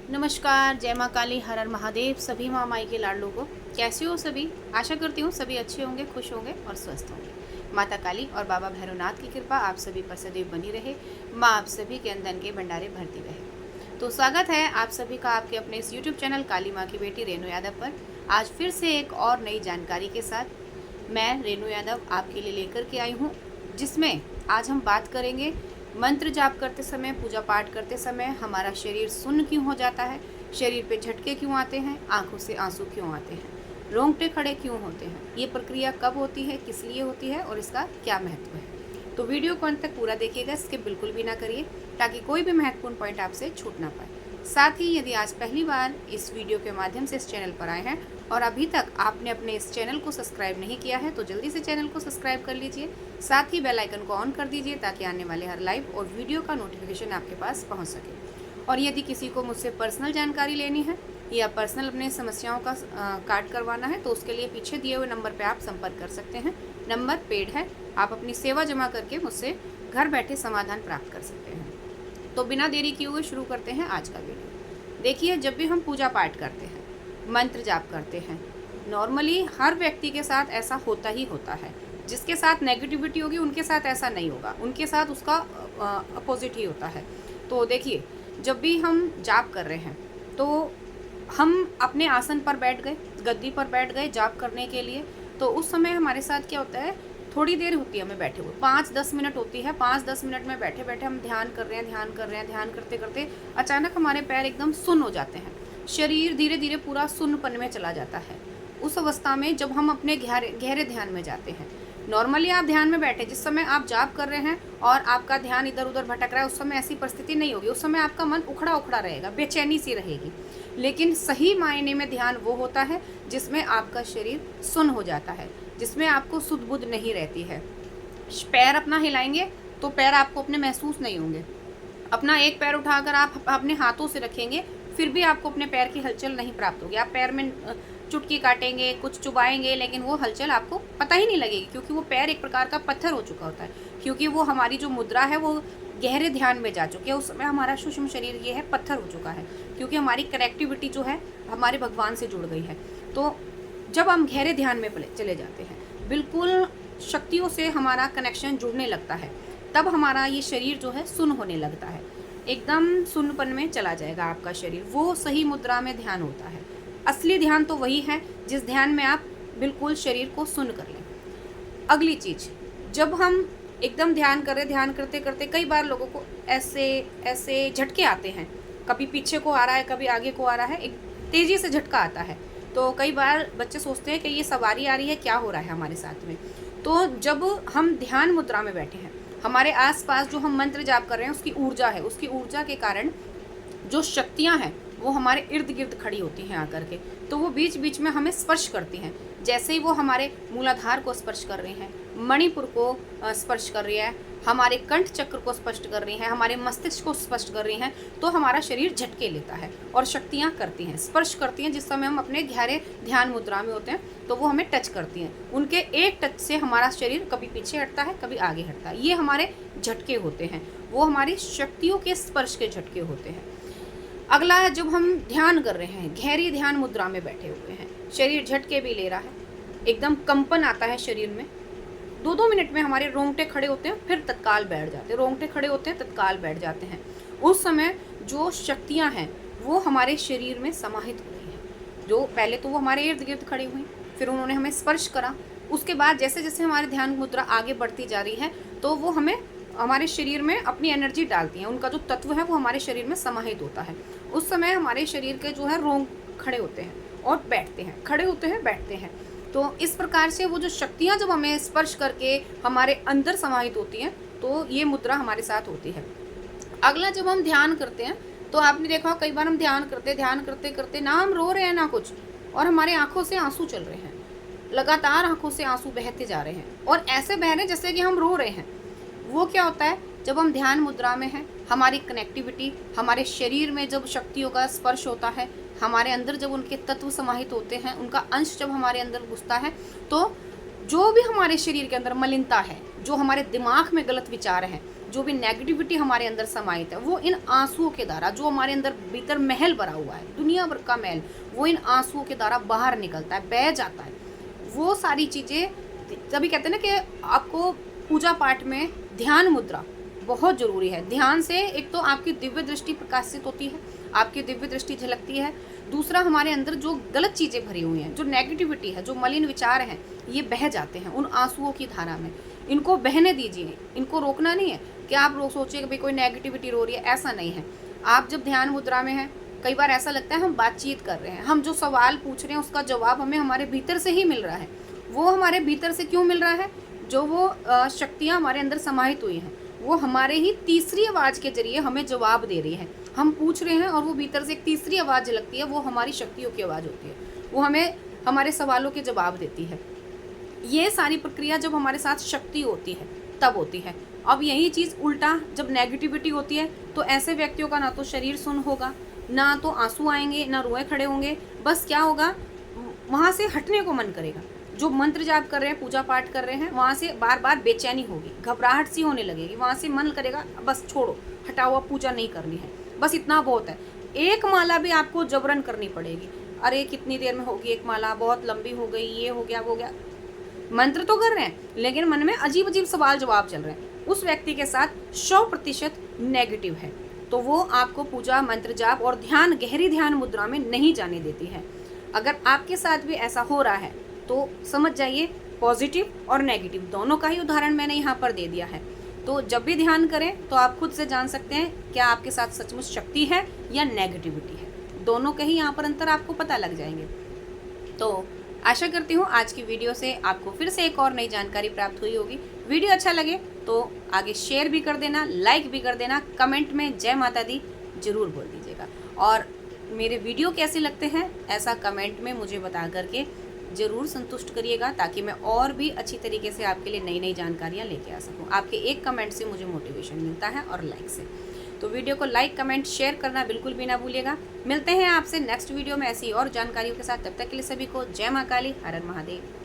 नमस्कार, जय माँ काली, हर हर महादेव। सभी माँ माई के लाडलों को कैसे हो सभी। आशा करती हूँ सभी अच्छे होंगे, खुश होंगे और स्वस्थ होंगे। माता काली और बाबा भैरवनाथ की कृपा आप सभी पर सदैव बनी रहे। माँ आप सभी के अंदर के भंडारे भरती रहे। तो स्वागत है आप सभी का आपके अपने इस यूट्यूब चैनल काली माँ की बेटी रेणु यादव पर। आज फिर से एक और नई जानकारी के साथ मैं रेणु यादव आपके लिए लेकर के आई हूँ, जिसमें आज हम बात करेंगे मंत्र जाप करते समय, पूजा पाठ करते समय हमारा शरीर सुन्न क्यों हो जाता है, शरीर पे झटके क्यों आते हैं, आंखों से आंसू क्यों आते हैं, रोंगटे खड़े क्यों होते हैं, ये प्रक्रिया कब होती है, किस लिए होती है और इसका क्या महत्व है। तो वीडियो को अंत तक पूरा देखिएगा, स्किप बिल्कुल भी ना करिए ताकि कोई भी महत्वपूर्ण पॉइंट आपसे छूट ना पाए। साथ ही यदि आज पहली बार इस वीडियो के माध्यम से इस चैनल पर आए हैं और अभी तक आपने अपने इस चैनल को सब्सक्राइब नहीं किया है तो जल्दी से चैनल को सब्सक्राइब कर लीजिए। साथ ही बेल आइकन को ऑन कर दीजिए ताकि आने वाले हर लाइव और वीडियो का नोटिफिकेशन आपके पास पहुंच सके। और यदि किसी को मुझसे पर्सनल जानकारी लेनी है या पर्सनल अपने समस्याओं का कार्ड करवाना है तो उसके लिए पीछे दिए हुए नंबर पर आप संपर्क कर सकते हैं। नंबर पेड है, आप अपनी सेवा जमा करके मुझसे घर बैठे समाधान प्राप्त कर सकते हैं। तो बिना देरी किए हुए शुरू करते हैं आज का वीडियो। देखिए, जब भी हम पूजा पाठ करते हैं, मंत्र जाप करते हैं, नॉर्मली हर व्यक्ति के साथ ऐसा होता ही होता है। जिसके साथ नेगेटिविटी होगी उनके साथ ऐसा नहीं होगा, उनके साथ उसका अपोजिट ही होता है। तो देखिए, जब भी हम जाप कर रहे हैं तो हम अपने आसन पर बैठ गए, गद्दी पर बैठ गए जाप करने के लिए, तो उस समय हमारे साथ क्या होता है, थोड़ी देर होती है हमें बैठे हुए, 5-10 मिनट होती है। 5-10 मिनट में बैठे बैठे हम ध्यान कर रहे हैं, ध्यान करते करते अचानक हमारे पैर एकदम सुन्न हो जाते हैं, शरीर धीरे धीरे पूरा सुन्नपन में चला जाता है। उस अवस्था में जब हम अपने गहरे ध्यान में जाते हैं, नॉर्मली आप ध्यान में बैठे, जिस समय आप जाप कर रहे हैं और आपका ध्यान इधर उधर भटक रहा है, उस समय ऐसी परिस्थिति नहीं होगी। उस समय आपका मन उखड़ा उखड़ा रहेगा, बेचैनी सी रहेगी। लेकिन सही मायने में ध्यान वो होता है जिसमें आपका शरीर सुन्न हो जाता है, जिसमें आपको सुध बुध नहीं रहती है। पैर अपना हिलाएंगे तो पैर आपको अपने महसूस नहीं होंगे। अपना एक पैर उठाकर आप अपने हाथों से रखेंगे फिर भी आपको अपने पैर की हलचल नहीं प्राप्त होगी। आप पैर में चुटकी काटेंगे, कुछ चुबाएंगे, लेकिन वो हलचल आपको पता ही नहीं लगेगी, क्योंकि वो पैर एक प्रकार का पत्थर हो चुका होता है। क्योंकि वो हमारी जो मुद्रा है वो गहरे ध्यान में जा चुकी है। उस समय हमारा सूक्ष्म शरीर ये है पत्थर हो चुका है, क्योंकि हमारी कनेक्टिविटी जो है हमारे भगवान से जुड़ गई है। तो जब हम गहरे ध्यान में चले जाते हैं, बिल्कुल शक्तियों से हमारा कनेक्शन जुड़ने लगता है, तब हमारा ये शरीर जो है सुन्न होने लगता है, एकदम सुन्नपन में चला जाएगा आपका शरीर। वो सही मुद्रा में ध्यान होता है। असली ध्यान तो वही है जिस ध्यान में आप बिल्कुल शरीर को सुन्न कर लें। अगली चीज, जब हम एकदम ध्यान कर रहे, ध्यान करते करते कई बार लोगों को ऐसे ऐसे झटके आते हैं, कभी पीछे को आ रहा है, कभी आगे को आ रहा है, एक तेजी से झटका आता है। तो कई बार बच्चे सोचते हैं कि ये सवारी आ रही है, क्या हो रहा है हमारे साथ में। तो जब हम ध्यान मुद्रा में बैठे हैं, हमारे आसपास जो हम मंत्र जाप कर रहे हैं उसकी ऊर्जा है, उसकी ऊर्जा के कारण जो शक्तियां हैं वो हमारे इर्द गिर्द खड़ी होती हैं आकर के, तो वो बीच बीच में हमें स्पर्श करती हैं। जैसे ही वो हमारे मूलाधार को स्पर्श कर रही हैं, मणिपुर को स्पर्श कर रही है, हमारे कंठ चक्र को स्पष्ट कर रही हैं, हमारे मस्तिष्क को स्पष्ट कर रही हैं, तो हमारा शरीर झटके लेता है और शक्तियाँ करती हैं, स्पर्श करती हैं। जिस समय हम अपने गहरे ध्यान मुद्रा में होते हैं तो वो हमें टच करती हैं। उनके एक टच से हमारा शरीर कभी पीछे हटता है, कभी आगे हटता है। ये हमारे झटके होते हैं, वो हमारी शक्तियों के स्पर्श के झटके होते हैं। अगला है, जब हम ध्यान कर रहे हैं, गहरी ध्यान मुद्रा में बैठे हुए हैं, शरीर झटके भी ले रहा है, एकदम कंपन आता है शरीर में, 2-2 मिनट में हमारे रोंगटे खड़े होते हैं, फिर तत्काल बैठ जाते हैं, रोंगटे खड़े होते हैं, तत्काल बैठ जाते हैं। उस समय जो शक्तियां हैं वो हमारे शरीर में समाहित हो रही हैं। जो पहले तो वो हमारे इर्द गिर्द खड़ी हुई, फिर उन्होंने हमें स्पर्श करा, उसके बाद जैसे जैसे हमारी ध्यान मुद्रा आगे बढ़ती जा रही है तो वो हमें हमारे शरीर में अपनी एनर्जी डालती हैं, उनका जो तत्व है वो हमारे शरीर में समाहित होता है। उस समय हमारे शरीर के जो है रोंग खड़े होते हैं और बैठते हैं, खड़े होते हैं, बैठते हैं। तो इस प्रकार से वो जो शक्तियाँ जब हमें स्पर्श करके हमारे अंदर समाहित होती हैं तो ये मुद्रा हमारे साथ होती है। अगला, जब हम ध्यान करते हैं तो आपने देखा कई बार हम ध्यान करते करते ना हम रो रहे हैं ना कुछ, और हमारे आंखों से आंसू चल रहे हैं, लगातार आंखों से आंसू बहते जा रहे हैं और ऐसे बह रहे हैं जैसे कि हम रो रहे हैं। वो क्या होता है, जब हम ध्यान मुद्रा में हैं, हमारी कनेक्टिविटी, हमारे शरीर में जब शक्तियों का स्पर्श होता है, हमारे अंदर जब उनके तत्व समाहित होते हैं, उनका अंश जब हमारे अंदर घुसता है, तो जो भी हमारे शरीर के अंदर मलिनता है, जो हमारे दिमाग में गलत विचार हैं, जो भी नेगेटिविटी हमारे अंदर समाहित है, वो इन आंसुओं के द्वारा, जो हमारे अंदर भीतर महल भरा हुआ है, दुनिया भर का महल, वो इन आंसुओं के द्वारा बाहर निकलता है, बह जाता है। वो सारी चीज़ें, तभी कहते हैं ना कि आपको पूजा पाठ में ध्यान मुद्रा बहुत ज़रूरी है। ध्यान से एक तो आपकी दिव्य दृष्टि प्रकाशित होती है, आपकी दिव्य दृष्टि झलकती है। दूसरा, हमारे अंदर जो गलत चीज़ें भरी हुई हैं, जो नेगेटिविटी है, जो मलिन विचार हैं, ये बह जाते हैं उन आंसुओं की धारा में। इनको बहने दीजिए, इनको रोकना नहीं है कि आप लोग सोचिए कि भाई कोई नेगेटिविटी रो रही है, ऐसा नहीं है। आप जब ध्यान मुद्रा में हैं, कई बार ऐसा लगता है हम बातचीत कर रहे हैं, हम जो सवाल पूछ रहे हैं उसका जवाब हमें हमारे भीतर से ही मिल रहा है। वो हमारे भीतर से क्यों मिल रहा है? जो वो शक्तियाँ हमारे अंदर समाहित हुई हैं, वो हमारे ही तीसरी आवाज़ के जरिए हमें जवाब दे रही है। हम पूछ रहे हैं और वो भीतर से एक तीसरी आवाज़ झलकती है, वो हमारी शक्तियों की आवाज़ होती है, वो हमें हमारे सवालों के जवाब देती है। ये सारी प्रक्रिया जब हमारे साथ शक्ति होती है तब होती है। अब यही चीज़ उल्टा जब नेगेटिविटी होती है तो ऐसे व्यक्तियों का ना तो शरीर सुन्न होगा, ना तो आंसू आएंगे, ना रोए खड़े होंगे। बस क्या होगा, वहाँ से हटने को मन करेगा। जो मंत्र जाप कर रहे हैं, पूजा पाठ कर रहे हैं, वहाँ से बार बार बेचैनी होगी, घबराहट सी होने लगेगी, वहाँ से मन करेगा बस छोड़ो, हटाओ, अब पूजा नहीं करनी है, बस इतना बहुत है। एक माला भी आपको जबरन करनी पड़ेगी। अरे कितनी देर में होगी एक माला, बहुत लंबी हो गई, ये हो गया, वो हो गया। मंत्र तो कर रहे हैं लेकिन मन में अजीब अजीब सवाल जवाब चल रहे हैं। उस व्यक्ति के साथ 100% नेगेटिव है, तो वो आपको पूजा, मंत्र जाप और ध्यान, गहरी ध्यान मुद्रा में नहीं जाने देती है। अगर आपके साथ भी ऐसा हो रहा है तो समझ जाइए, पॉजिटिव और नेगेटिव दोनों का ही उदाहरण मैंने यहाँ पर दे दिया है। तो जब भी ध्यान करें तो आप खुद से जान सकते हैं क्या आपके साथ सचमुच शक्ति है या नेगेटिविटी है। दोनों के ही यहाँ पर अंतर आपको पता लग जाएंगे। तो आशा करती हूँ आज की वीडियो से आपको फिर से एक और नई जानकारी प्राप्त हुई होगी। वीडियो अच्छा लगे तो आगे शेयर भी कर देना, लाइक भी कर देना, कमेंट में जय माता दी जरूर बोल दीजिएगा। और मेरे वीडियो कैसे लगते हैं ऐसा कमेंट में मुझे बता करके ज़रूर संतुष्ट करिएगा, ताकि मैं और भी अच्छी तरीके से आपके लिए नई नई जानकारियाँ लेके आ सकूँ। आपके एक कमेंट से मुझे मोटिवेशन मिलता है और लाइक से। तो वीडियो को लाइक, कमेंट, शेयर करना बिल्कुल भी ना भूलिएगा। मिलते हैं आपसे नेक्स्ट वीडियो में ऐसी और जानकारियों के साथ। तब तक के लिए सभी को जय माँ काली, हर हर महादेव।